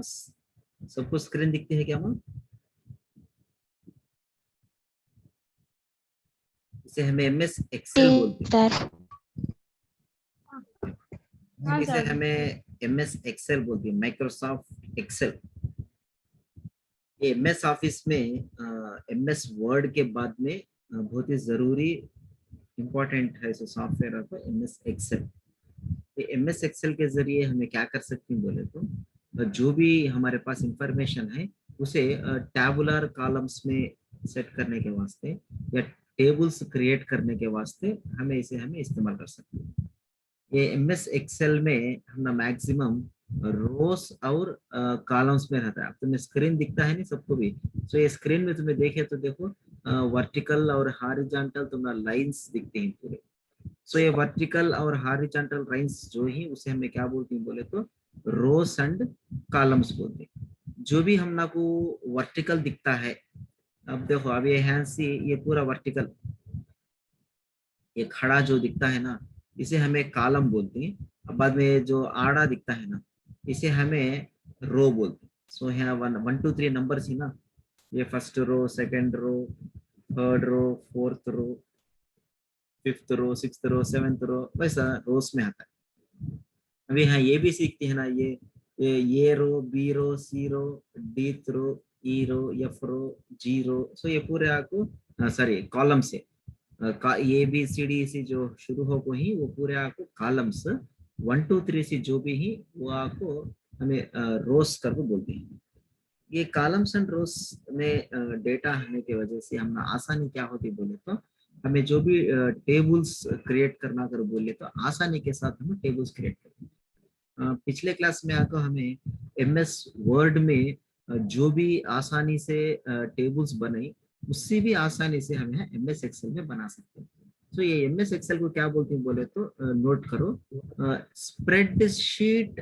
सबको स्क्रीन दिखती है क्या माँ? इसे हमें एमएस एक्सेल बोलते हैं। सर। इसे हमें एमएस एक्सेल बोलते हैं, माइक्रोसॉफ्ट एक्सेल। ये एमएस ऑफिस में एमएस वर्ड के बाद में बहुत ही जरूरी इंपॉर्टेंट है जो सॉफ्टवेयर आपको एमएस एक्सेल। ये एमएस एक्सेल के जरिए हमें क्या कर सकते हैं बोले तो जो भी हमारे पास इंफॉर्मेशन है उसे टैबुलर कॉलम्स में सेट करने के वास्ते या टेबल्स क्रिएट करने के वास्ते हमें इस्तेमाल कर सकते हैं। ये एमएस एक्सेल में हम मैक्सिमम रोस और कॉलम्स में रहता है। अब तुम्हें स्क्रीन दिखता है नहीं सबको भी, तो ये स्क्रीन में तुम्हें देखे तो देखो वर्टिकल और हॉरिजॉन्टल तुम्हारा लाइंस दिखते हैं पूरे। सो ये वर्टिकल और हॉरिजॉन्टल लाइंस जो ही उसे हमें क्या बोलते हैं बोले तो रोस एंड कॉलम्स बोलते हैं। जो भी हम ना को वर्टिकल दिखता है, अब देखो अब ये हैंड सी ये पूरा वर्टिकल, ये खड़ा जो दिखता है ना इसे हमें कॉलम बोलते हैं। अब बाद में जो आड़ा दिखता है ना इसे हमें रो बोलते हैं। सो यहाँ 1 2 3 नंबर ही ना, ये first row, second row, third row, fourth row, fifth row, sixth row, seventh row, वैसा रोज में आता है। अभी हाँ ये भी सीखते हैं ना, ये रो, बी रो, सी रो, डी रो, ई रो, एफ रो, जी रो। सो ये पूरे आपको सॉरी कॉलम से A B C D C जो शुरू हो को ही वो पूरे आपको कॉलम्स 1 2 3 से जो भी ही वो आपको हमें रोज कर बोलते हैं। ये कॉलम्स एंड रोज में डेटा होने की वजह से हम आसानी क्या होती बोले तो हमें जो भी टेबल्स क्रिएट करना अगर बोले तो आसानी के साथ हम टेबल्स क्रिएट करते हैं। पिछले क्लास में आकर हमें एमएस वर्ड में जो भी आसानी से टेबल्स बने उससे भी आसानी से हम यहाँ एमएस एक्सेल में बना सकते हैं। तो ये एमएस एक्सेल को क्या बोलते हैं बोले तो नोट करो, spreadsheet,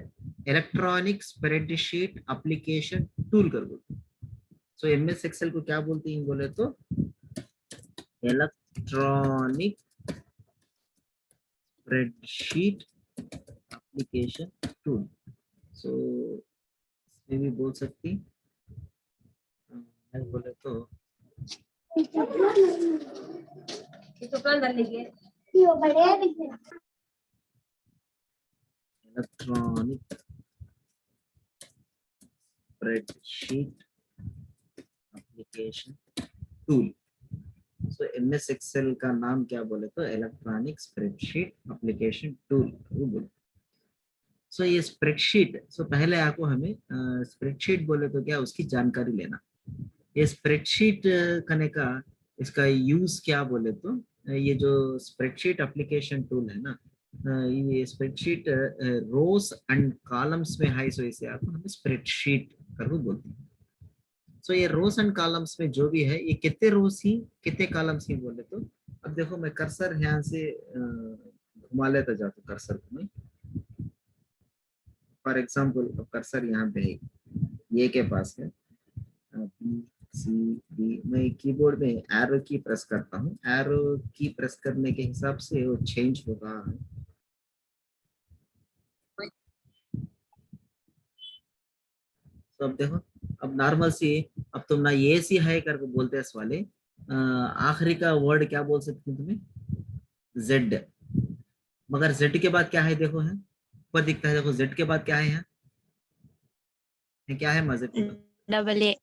electronic spreadsheet application tool कर बोलते हैं। सो एमएस एक्सेल को क्या बोलते हैं बोले तो इलेक्ट्रॉनिक स्प्रेडशीट एप्लीकेशन टूल। सो इसमें भी बोल सकती बोले तो इलेक्ट्रॉनिक स्प्रेडशीट एप्लीकेशन टूल। सो एमएस एक्सेल का नाम क्या बोले तो इलेक्ट्रॉनिक स्प्रेडशीट एप्लीकेशन टूल। सो ये स्प्रेडशीट, सो पहले आपको हमें स्प्रेडशीट बोले तो क्या उसकी जानकारी लेना। ये स्प्रेडशीट करने का इसका यूज क्या बोले तो ये जो स्प्रेडशीट एप्लीकेशन टूल है ना, ये स्प्रेडशीट रोज एंड कॉलम्स में है, सो इसे आपको हमें स्प्रेडशीट कर बोलते हैं। सो ये रोज एंड कॉलम्स में जो भी है ये कितने रोज ही कितने कॉलम्स ही बोले तो अब देखो मैं कर्सर यहाँ से घुमा लेता जाता हूँ कर्सर को मैं। फॉर एग्जाम्पल कर्सर यहाँ पे है, ये के पास है बी सी डी, मैं कीबोर्ड में एरो की प्रेस करता हूँ, एरो की प्रेस करने के हिसाब से वो चेंज होगा। तो अब देखो अब नॉर्मल सी, अब तुम ना ये सी है करके बोलते हैं इस वाले आखिरी का वर्ड क्या बोल सकते हैं तुम्हें, जेड। मगर जेड के बाद क्या है देखो है ऊपर दिखता है, देखो जेड के बाद क्या है यहाँ है क्या है मजे के बाद डबल ए।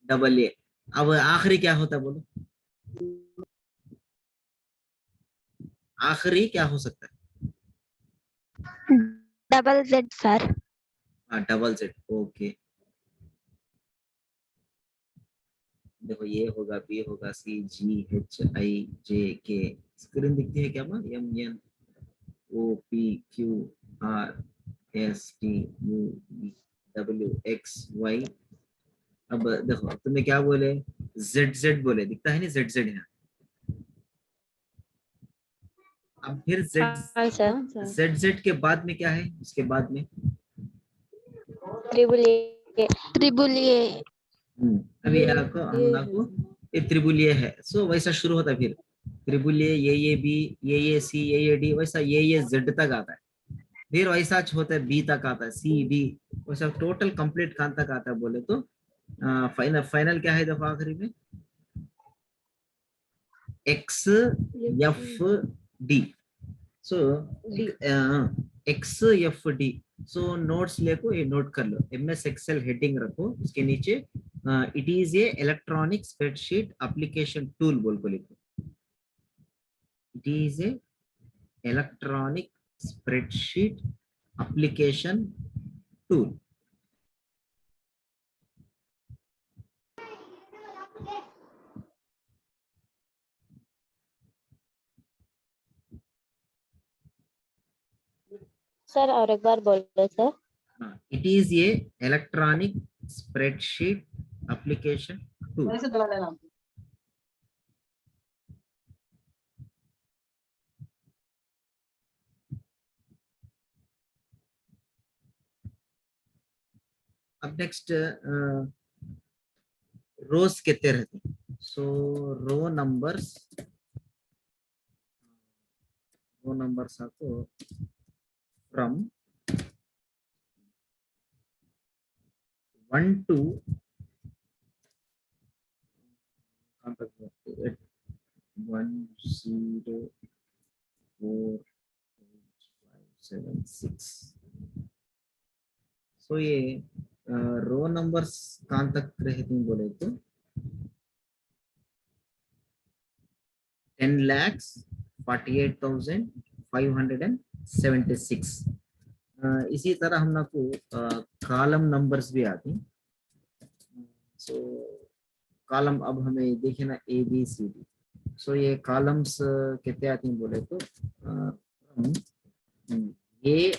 Double A. अब आखिरी क्या होता है बोलो, आखिरी क्या हो सकता है? Double Z sir. हाँ डबल जेड, ओके। देखो ये होगा, बी होगा, सी, जी, एच, आई, जे, के। स्क्रीन दिखती है क्या ma'am? M, N, O, P, Q, R, S, T, U, V, W, X, Y. अब देखो तुम्हें क्या बोले, जेड जेड बोले, दिखता है नहीं जेड जेड यहाँ। अब फिर जेड हाँ सर। जेड जेड के बाद में क्या है, उसके बाद में त्रिबुल ए। त्रिबुल ए। अभी आपको हम आपको ये त्रिबुल ए है, सो वैसा शुरू होता है फिर त्रिबुल ए, ये बी, ये सी, ये डी, वैसा ये जेड तक आता है। फिर वैसा होता है बी तक आता है, सी डी, वैसा टोटल कंप्लीट कहाँ तक आता है बोले तो फाइनल फाइनल क्या है देखो आखिरी में एक्स एफ डी। सो x F D. So notes लेको ये नोट कर लो, एम एस एक्सेल हेडिंग रखो, उसके नीचे it is a electronic spreadsheet application tool बोल को लिखो, it is a electronic spreadsheet application tool. Sir और एक बार बोलो sir. It is a electronic spreadsheet application tool. अब नेक्स्ट रोज कितने रहते हैं, सो रो नंबर्स आपको फ्रॉम 1 to 1 0 4 5 7 6। सो ये रो नंबर्स कहाँ तक रहते हैं बोले तो 10,48,576। इसी तरह हम लोग को कॉलम नंबर्स भी आते हैं। सो कॉलम अब हमें देखे ना ए बी सी डी। सो ये कॉलम्स कितने आती हैं बोले तो A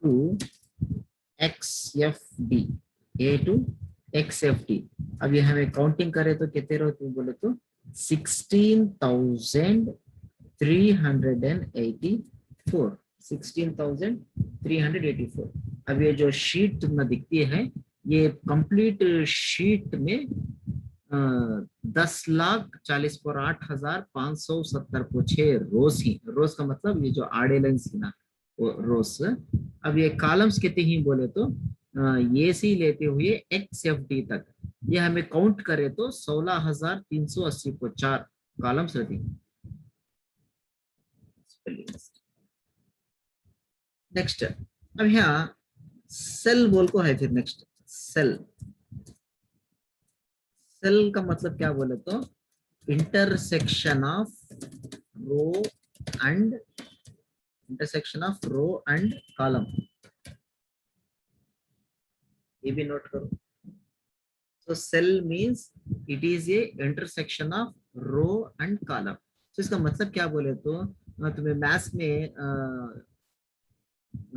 to X F D, A to X F D. अब ये हमें काउंटिंग करें तो कितने रहते हैं बोले तो 16,384, 16,384। अब ये जो शीट तुम्हें दिखती है ये कंप्लीट शीट में 10,40,08,570 को 6 रोज ही, रोज का मतलब ये जो आड़े लाइन्स ही ना वो रोज। अब ये कॉलम्स कितने ही बोले तो ये सी लेते हुए एक्स एफ डी तक ये हमें काउंट करे तो 16,380 को 4 कॉलम्स रहती हैं। नेक्स्ट अब यहाँ सेल बोल को है, फिर नेक्स्ट सेल। सेल का मतलब क्या बोले तो intersection of row and column. ये भी नोट करो। So cell means it is a intersection of row and column. So इसका मतलब क्या बोले तो तुम्हें मैथ्स में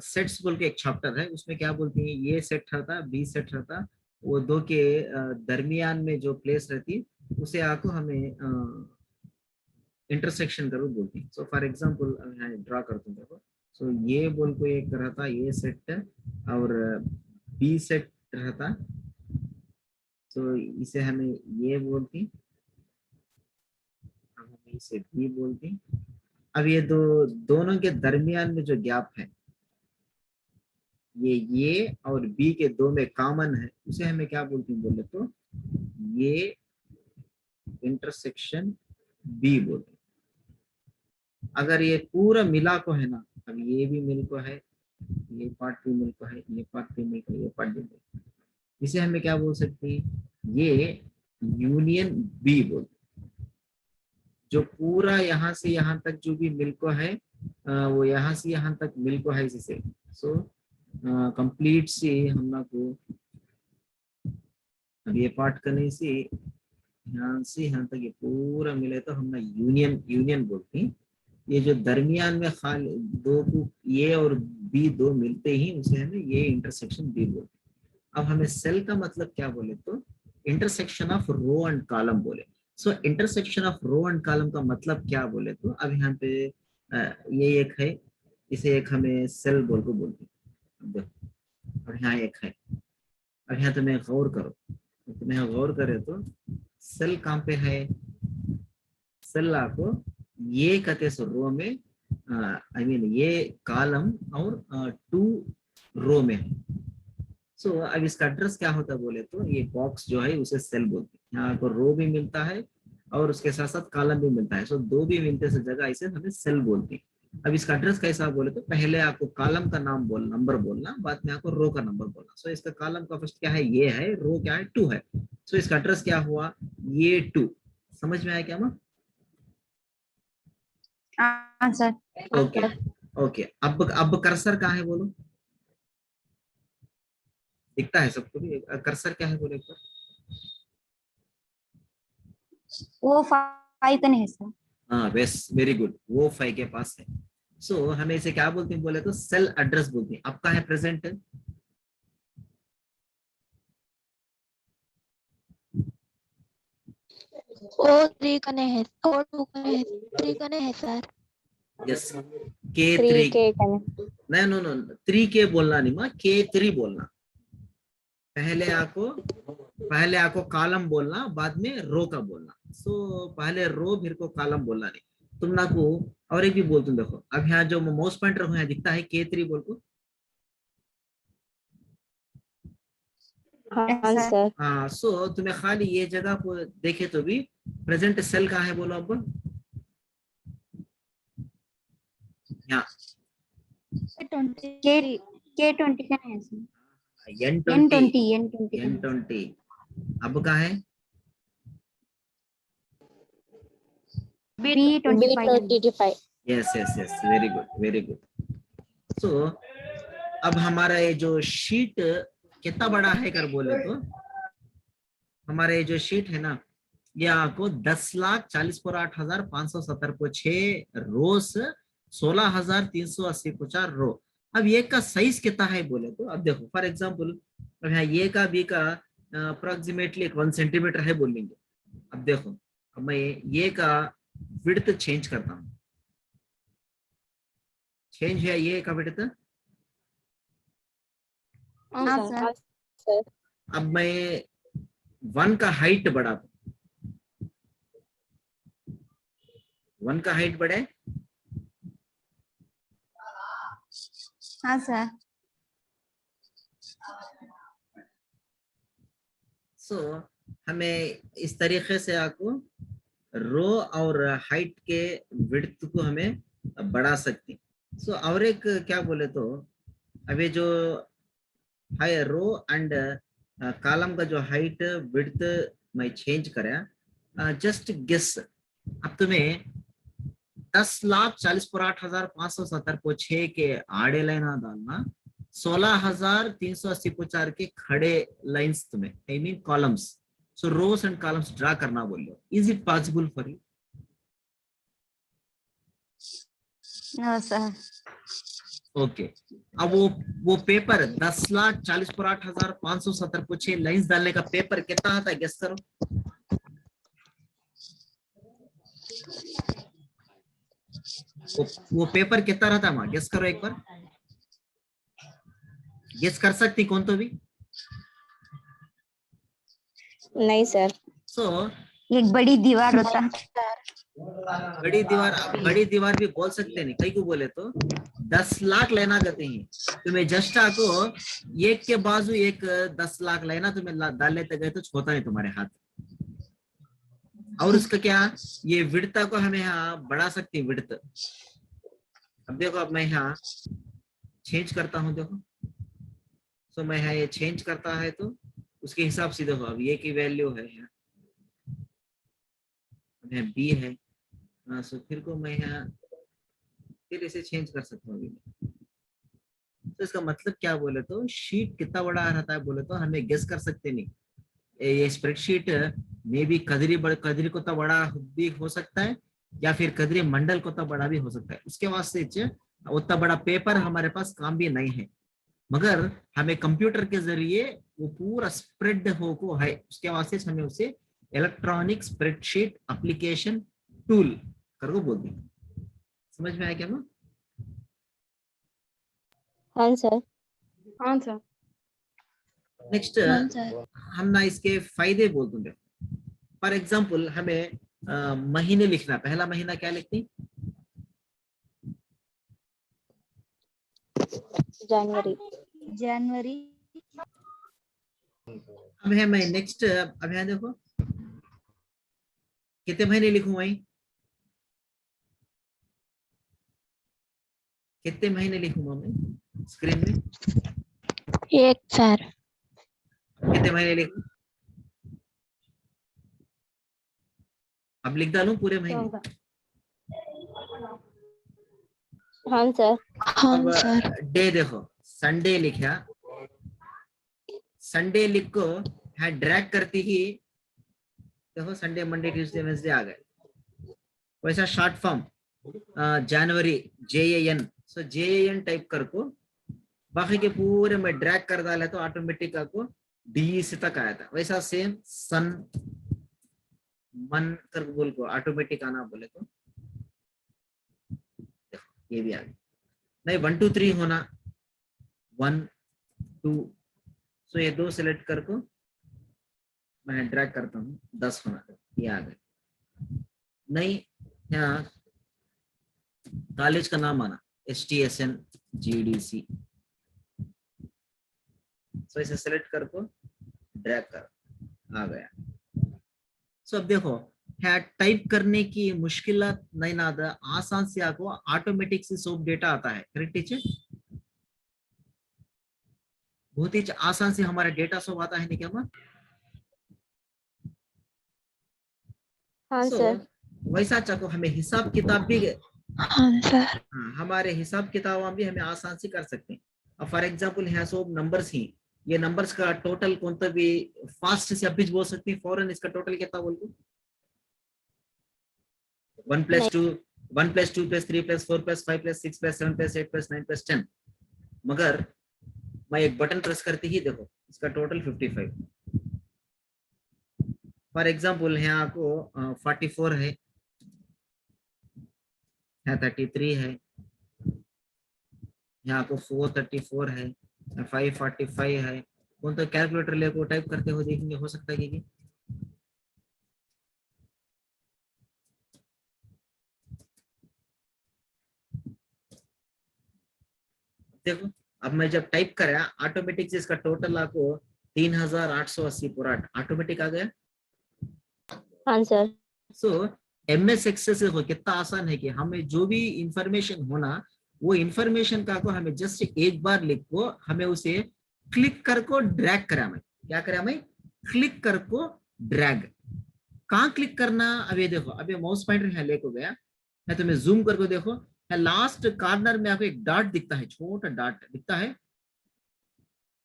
सेट्स बोल के एक चैप्टर है, उसमें क्या बोलती है ये सेट रहता बी सेट रहता, वो दो के दरमियान में जो प्लेस रहती उसे आपको हमें इंटरसेक्शन करो बोलती है। सो फॉर एग्जांपल यहाँ ड्रा करता हूँ देखो। सो ये बोल को एक रहता ये सेट और बी सेट रहता, तो इसे हमें ये बोलती, अब हमें इसे बी बोलती। अब ये दोनों के दरमियान में जो गैप है ये और बी के दो में कॉमन है, उसे हमें क्या बोलते हैं बोले तो ये इंटरसेक्शन बी बोलते हैं। अगर ये पूरा मिला को है ना, अब ये भी मिल को है, ये पार्ट भी मिल को है, ये पार्ट भी मिल को, ये पार्ट भी मिल, इसे हमें क्या बोल सकते हैं ये यूनियन बी बोलते। जो पूरा यहाँ से यहाँ तक जो भी मिल्को है वो यहाँ से यहाँ तक मिल्को है इसे। सो कंप्लीट से हम लोग को अब ये पार्ट करने से यहाँ से यहाँ तक ये पूरा मिले तो हम लोग यूनियन बोलते हैं। ये जो दरमियान में खाली दो को ए और बी दो मिलते ही उसे हमें ये इंटरसेक्शन बी बोलते हैं। अब हमें सेल का मतलब क्या बोले तो intersection of row and column बोले। So intersection of row and column का मतलब क्या बोले तो अब यहाँ पे ये एक है, इसे एक हमें सेल बोल को बोलते हैं, और यहाँ एक है। अब यहाँ तुम्हें गौर करो, तुम्हें गौर करे तो सेल कहाँ पे है, सेल आपको ये कहते रो में आई मीन ये कॉलम और 2 रो में है। सो अब इसका एड्रेस क्या होता है बोले तो ये बॉक्स जो है उसे सेल बोलते हैं। यहाँ आपको रो भी मिलता है और उसके साथ साथ कॉलम भी मिलता है। सो दो भी मिलते से जगह इसे हमें सेल बोलते हैं। अब इसका एड्रेस कैसा बोले तो पहले आपको कॉलम का नाम बोलना, नंबर बोलना, बाद में आपको रो का नंबर बोलना। सो इसका कॉलम का फर्स्ट क्या है, ये है, रो क्या है, 2 है। सो इसका एड्रेस क्या हुआ, ये 2। समझ में आया क्या माँ? हाँ सर। Okay okay. अब कर्सर कहाँ है बोलो, दिखता है सबको भी? कर्सर क्या है बोलो एक बार। वो 5 का नहीं है सर। हाँ बेस, वेरी गुड, वो 5 के पास है। सो हमें इसे क्या बोलते हैं बोले तो सेल एड्रेस बोलते हैं। अब कहाँ है प्रेजेंट, और 3 कने है और 2 कने है 3 कने है सर। यस, के 3 3। के कने। नहीं, नो नो, 3 के बोलना नहीं माँ, के 3 बोलना। पहले आपको कॉलम बोलना, बाद में रो का बोलना। सो पहले रो फिर को कॉलम बोलना नहीं। तुम ना को और एक भी बोल, तुम देखो अब यहाँ जो माउस पॉइंटर रखो यहाँ दिखता है के 3 बोल को। हाँ सर। सर। हाँ, सो तुम्हें खाली ये जगह को देखे तो भी प्रेजेंट सेल कहाँ है बोलो अब, यहाँ K20 का नहीं है सर। N20। N20 का नहीं। N20 अब कहाँ है, B25 का नहीं। B25। Yes yes yes, very good very good. So अब हमारा ये जो शीट कितना बड़ा है कर बोले तो, हमारा ये जो शीट है ना, ये आपको 10,40,08,570 को 6 रोस, 16,380 को 4 रो। अब ये का साइज कितना है बोले तो, अब देखो फॉर एग्जांपल अब यहाँ ये का बी का अप्रोक्सीमेटली 1 सेंटीमीटर है बोलेंगे। अब देखो, अब मैं ये का विड्थ चेंज करता हूँ, चेंज है ये का विड्थ। हाँ सर। सर अब मैं 1 का हाइट बढ़ाता हूँ, 1 का हाइट बढ़े। हाँ सर। सो हमें इस तरीके से आपको रो और हाइट के विड्थ को हमें बढ़ा सकते हैं। सो और एक क्या बोले तो, अभी जो हाई रो एंड कॉलम का जो हाइट विड्थ मैं चेंज करा, जस्ट गेस। अब तुम्हें 10,40,08,570 को 6 के आड़े लाइना डालना, 16,380 को 4 के खड़े लाइंस तुम्हें, I mean columns. So rows and columns draw करना बोल लो। Is it possible for you? No sir. Okay. अब वो पेपर 10,40,08,570 को 6 लाइंस डालने का पेपर कितना आता है, गेस करो। वो पेपर कितना रहता है, गेस करो एक बार, गेस कर सकती कौन तो भी? नहीं सर। सो एक बड़ी दीवार होता है। बड़ी दीवार भी बोल सकते नहीं, कई को बोले तो 10 लाख लेना कहते हैं तुम्हें। जस्ट आपको एक के बाजू एक 10 लाख लेना, तुम्हें डाल लेते गए तो छोटा नहीं तुम्हारे हाथ। और उसका क्या, ये विड्थ को हमें यहाँ बढ़ा सकते हैं, विड्थ। अब देखो, अब मैं यहाँ चेंज करता हूँ, देखो। सो मैं यहाँ ये चेंज करता है तो उसके हिसाब से देखो, अब ये की वैल्यू है यहाँ, बी है। सो फिर को मैं यहाँ फिर इसे चेंज कर सकता हूँ। तो इसका मतलब क्या बोले तो, शीट कितना बड़ा रहता है बोले तो हमें गेस कर सकते नहीं। ये स्प्रेडशीट में भी कदरी को तो बड़ा भी हो सकता है, या फिर कदरी मंडल को तो बड़ा भी हो सकता है। उसके वास्ते उतना बड़ा पेपर हमारे पास काम भी नहीं है, मगर हमें कंप्यूटर के जरिए वो पूरा स्प्रेड हो को है। उसके वास्ते हमें उसे इलेक्ट्रॉनिक स्प्रेडशीट एप्लीकेशन टूल करके बोलते हैं। समझ में आया क्या? हाँ सर। हाँ सर। नेक्स्ट हम ना इसके फायदे बोलते हैं। फॉर एग्जाम्पल हमें महीने लिखना, पहला महीना क्या लिखते हैं? जनवरी। जनवरी। अब है मैं नेक्स्ट, अब यहाँ देखो कितने महीने लिखूं भाई, कितने महीने लिखूंगा मैं स्क्रीन में, 1 सर। कितने महीने लिखूं, अब लिख डालूं पूरे महीने। हाँ सर। हाँ अब सर। डे देखो, संडे लिखा, संडे लिख को है ड्रैग करती ही देखो संडे मंडे ट्यूसडे वेडनेसडे आ गए। वैसा शॉर्ट फॉर्म जनवरी JAN, सो JAN टाइप कर को बाकी के पूरे में ड्रैग कर डाला तो ऑटोमेटिक आपको DEC तक आया था। वैसा सेम सन मन कर बोल को ऑटोमेटिक आना बोले तो ये भी आ गया। नहीं 1 2 3 होना 1 2, सो ये 2 सिलेक्ट कर को मैं ड्रैग करता हूँ 10 होना, ये आ गया। नहीं यहाँ कॉलेज का नाम आना STSN GDC, सो इसे सिलेक्ट कर को ड्रैग कर आ गया। सो अब देखो है टाइप करने की मुश्किल नहीं ना था, आसान से आपको ऑटोमेटिक से सब डेटा आता है। करेक्ट टीचर, बहुत ही आसान से हमारा डेटा सब आता है नहीं क्या मां? हाँ सो सर। वैसा चाको हमें हिसाब किताब भी, हाँ सर। हाँ, हमारे हिसाब किताब भी हमें आसान से कर सकते हैं। अब फॉर एग्जांपल यहाँ सब नंबर्स ही, ये नंबर्स का टोटल कौन सा भी फास्ट से अभी बोल सकते हैं फौरन इसका टोटल कितना बोल दो, 1 + 2 1 + 2 + 3 + 4 + 5 + 6 + 7 + 8 + 9 + 10, मगर मैं एक बटन प्रेस करते ही देखो इसका टोटल 55। फॉर एग्जांपल यहाँ आपको 44 है, 33 है, यहाँ आपको 434 है, 545 है। कौन तो कैलकुलेटर लेको टाइप करते हो देखेंगे, हो सकता है कि देखो अब मैं जब टाइप करा ऑटोमेटिक से इसका टोटल आपको 3880 पूरा ऑटोमेटिक आ गया। हाँ सर। सो MS एक्सेल से कितना आसान है कि हमें जो भी इंफॉर्मेशन होना वो इंफॉर्मेशन का को हमें जस्ट एक बार लिख को हमें उसे क्लिक कर को ड्रैग करा, मैं क्या करा, मैं क्लिक कर को ड्रैग, कहाँ क्लिक करना। अब ये देखो अब ये माउस पॉइंटर यहाँ लेको गया है, तो मैं जूम करके देखो लास्ट कॉर्नर में आपको एक डॉट दिखता है, छोटा डॉट दिखता है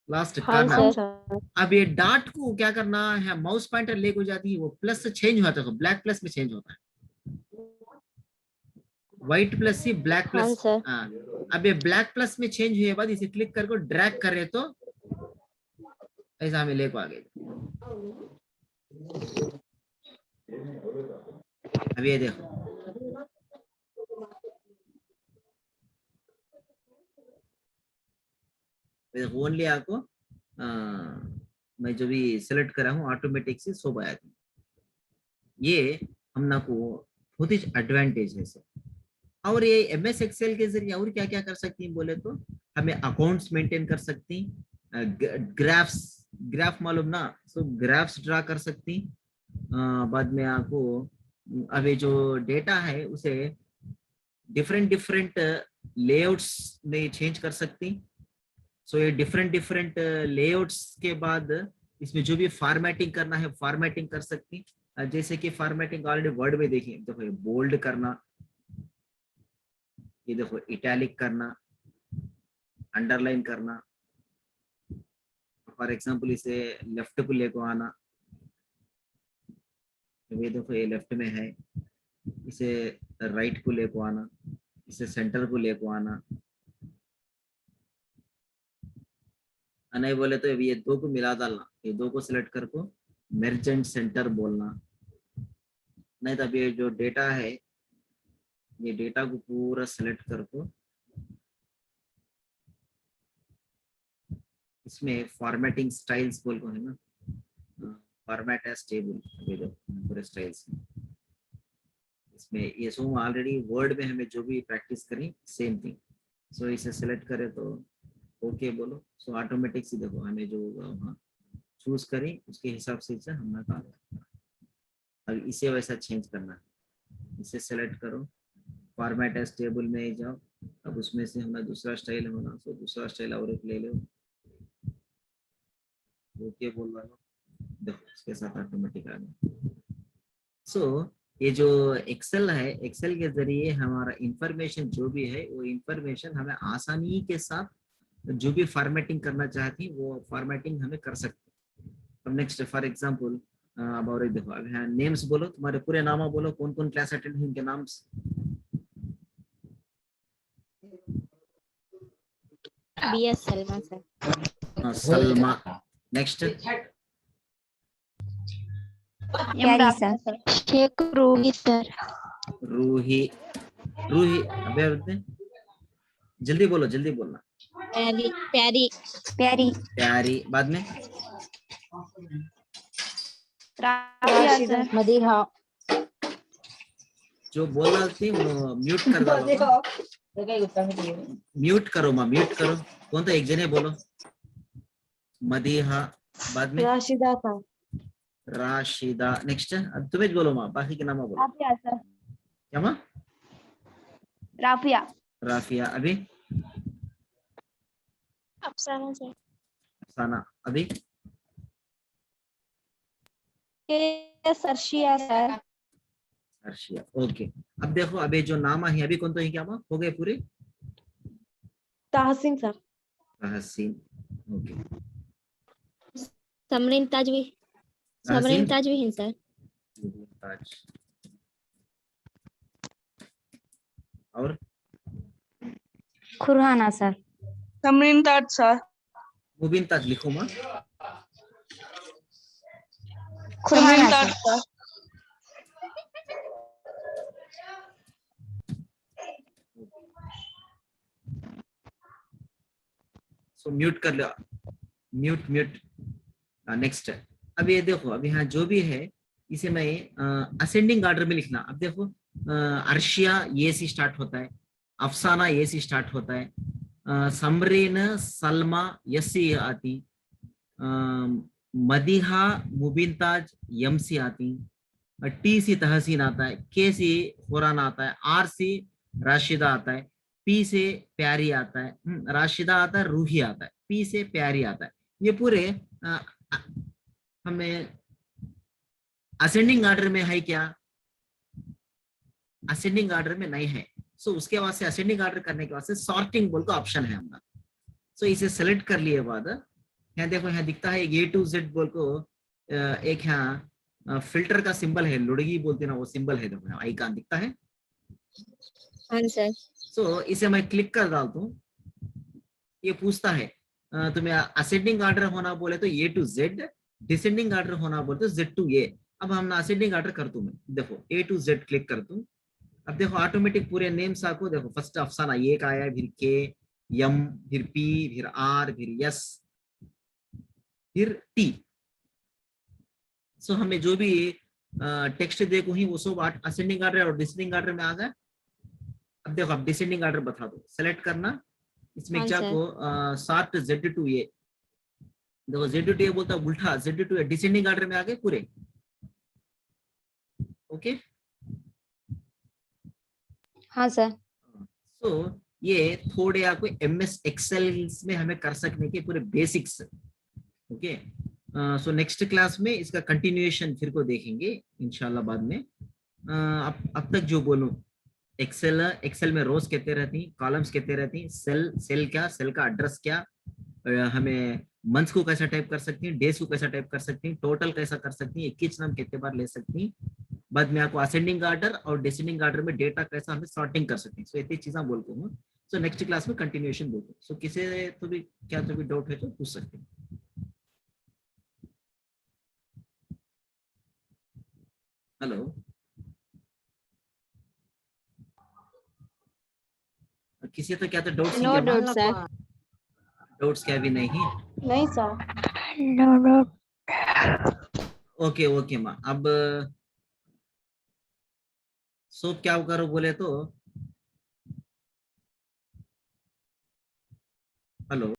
लास्ट हाँ कॉर्नर। सर। अब ये डॉट को क्या करना है, माउस पॉइंटर लेके जाती है वो प्लस से चेंज होता है, ब्लैक प्लस में चेंज होता है, व्हाइट प्लस से ब्लैक हाँ प्लस। सर। अब ये ब्लैक प्लस में चेंज हुए बाद इसे क्लिक करके ड्रैग करे तो ऐसा हमें लेको आ गए। अब ये देखो ओनली आपको मैं जो भी सिलेक्ट करा हूँ ऑटोमेटिक से सब आया था। ये हम ना को बहुत ही एडवांटेज है सर। और ये MS एक्सेल के जरिए और क्या क्या कर सकती हैं बोले तो हमें अकाउंट्स मेंटेन कर सकती, ग्राफ्स, ग्राफ मालूम ना, सो ग्राफ्स ड्रा कर सकती। बाद में आपको अभी जो डेटा है उसे डिफरेंट डिफरेंट लेआउट्स में चेंज कर सकती। सो ये डिफरेंट डिफरेंट लेआउट्स के बाद इसमें जो भी फॉर्मेटिंग करना है फॉर्मेटिंग कर सकती। जैसे कि फॉर्मेटिंग ऑलरेडी वर्ड में देखिए, देखो ये बोल्ड करना, ये देखो इटैलिक करना, अंडरलाइन करना, फॉर एग्जांपल इसे लेफ्ट को लेको आना, ये देखो ये लेफ्ट में है, इसे राइट को लेको आना, इसे सेंटर को लेको आना, नहीं बोले तो ये दो को मिला डालना, ये दो को सिलेक्ट कर को मर्जेंट सेंटर बोलना। नहीं तो ये जो डेटा है ये डेटा को पूरा सिलेक्ट कर को इसमें फॉर्मेटिंग स्टाइल्स बोल को है ना, फॉर्मेट एज टेबल, ये देखो पूरे स्टाइल्स इसमें ये सब ऑलरेडी वर्ड में हमें जो भी प्रैक्टिस करें सेम थिंग। सो इसे सेलेक्ट करें तो ओके बोलो। सो ऑटोमेटिक से देखो हमें जो होगा वहाँ चूज करें उसके हिसाब से इसे हम निकाल। अब इसे वैसा चेंज करना है, इसे सेलेक्ट करो, फॉर्मेट एज टेबल में जाओ। अब उसमें से हमें दूसरा स्टाइल होना, तो दूसरा स्टाइल और एक ले लो, ओके बोल रहा हो, देखो इसके साथ ऑटोमेटिक आ गया। सो ये जो एक्सेल है, एक्सेल के जरिए हमारा इंफॉर्मेशन जो भी है वो इंफॉर्मेशन हमें आसानी के साथ जो भी फॉर्मेटिंग करना चाहती वो फॉर्मेटिंग हमें कर सकते हैं। अब नेक्स्ट फॉर एग्जांपल अब और एक देखो, अब यहाँ नेम्स बोलो, तुम्हारे पूरे नाम बोलो, कौन कौन क्लास अटेंड हुए उनके नाम। BS Salma sir. Salma. Next प्यारी सर। शेख रूही सर। रूही। रूही अबे जल्दी बोलो, जल्दी बोलना। प्यारी प्यारी प्यारी। प्यारी। बाद में राफिया सर। मदीहा जो बोल रहा थी वो म्यूट कर डालो, म्यूट करो माँ, म्यूट करो। कौन तो एक जने बोलो। मदीहा। बाद में राशिदा सर। राशिदा। नेक्स्ट अब तुम्हें बोलो माँ, बाकी के नाम बोलो। राफिया सर। क्या माँ? राफिया। राफिया। अभी अफसाना सर। साना। अभी सरशिया सर। अर्शिया। ओके। अब देखो अभी जो नाम है अभी कौन तो है, क्या माँ हो गए पूरे? ताहसीन सर। तहसीन। ओके। समरीन ताजवी समरीन ताजवी हिंद सर। ताज। और खुराना सर। समरीन ताज सर। मुबिन ताज लिखो माँ। खुराना समरीन ताज सर। सर। सो म्यूट कर लो, म्यूट म्यूट। नेक्स्ट अब ये देखो, अब यहाँ जो भी है इसे मैं असेंडिंग ऑर्डर में लिखना। अब देखो अर्शिया ये से स्टार्ट होता है, अफसाना ये से स्टार्ट होता है, समरीन सलमा यस से आती, मदीहा मुबिन ताज यम से आती, टी से तहसीन आता है, के से खुराना आता है, आर से राशिदा आता है, पी से प्यारी आता है, राशिदा आता है, रूही आता है, पी से प्यारी आता है। ये पूरे हमें असेंडिंग ऑर्डर में है क्या? असेंडिंग ऑर्डर में नहीं है। सो उसके वास्ते असेंडिंग ऑर्डर करने के वास्ते सॉर्टिंग बोल का ऑप्शन है हमारा। सो इसे सेलेक्ट कर लिए बाद यहाँ देखो, यहाँ दिखता है A to Z बोल को एक यहाँ फिल्टर का सिंबल है, लुड़गी बोलते ना वो सिंबल है, देखो यहाँ आइकन दिखता है। हाँ सर। सो इसे मैं क्लिक कर डालता हूँ, ये पूछता है तुम्हें असेंडिंग ऑर्डर होना बोले तो A to Z, descending order होना बोले तो Z to A। अब हम असेंडिंग ऑर्डर कर दूं मैं, देखो A to Z क्लिक कर दूं। अब देखो ऑटोमेटिक पूरे नेम्स आपको देखो, फर्स्ट अफसाना ये का आया, फिर के यम, फिर पी, फिर आर, फिर यस, फिर टी। सो हमें जो भी टेक्स्ट देखो ही वो सब असेंडिंग ऑर्डर और डिसेंडिंग ऑर्डर में आ गया। अब देखो आप डिसेंडिंग ऑर्डर बता दो, सेलेक्ट करना इसमें हाँ क्या सर। को सार्ट Z to A। देखो Z to A बोलता है उल्टा, Z to A descending order में आ गए पूरे। ओके। हाँ सर। सो ये थोड़े आपको MS एक्सेल में हमें कर सकने के पूरे basics. Okay. So next class में इसका कंटिन्यूएशन फिर को देखेंगे इंशाल्लाह बाद में। अब तक जो बोलूं, एक्सेल में रोज कहते रहती, कॉलम्स कहते रहती, सेल क्या, सेल का एड्रेस क्या, हमें मंथ्स को कैसा टाइप कर सकती हैं, डेज को कैसा टाइप कर सकती हैं, टोटल कैसा कर सकती हैं, किस नाम कितने बार ले सकती हैं। बाद में आपको असेंडिंग ऑर्डर और डिसेंडिंग ऑर्डर में डेटा कैसा हमें सॉर्टिंग कर सकते हैं। सो इतनी चीजें बोलते हूँ। सो नेक्स्ट क्लास में कंटिन्यूएशन देते हैं। सो किसी तो भी क्या तो भी डाउट है तो पूछ सकते हैं। हेलो, किसी तो क्या तो doubts no doubt sir. Doubts क्या भी नहीं? नहीं sir. No no. Okay okay ma'am. अब सो क्या करो बोले तो हेलो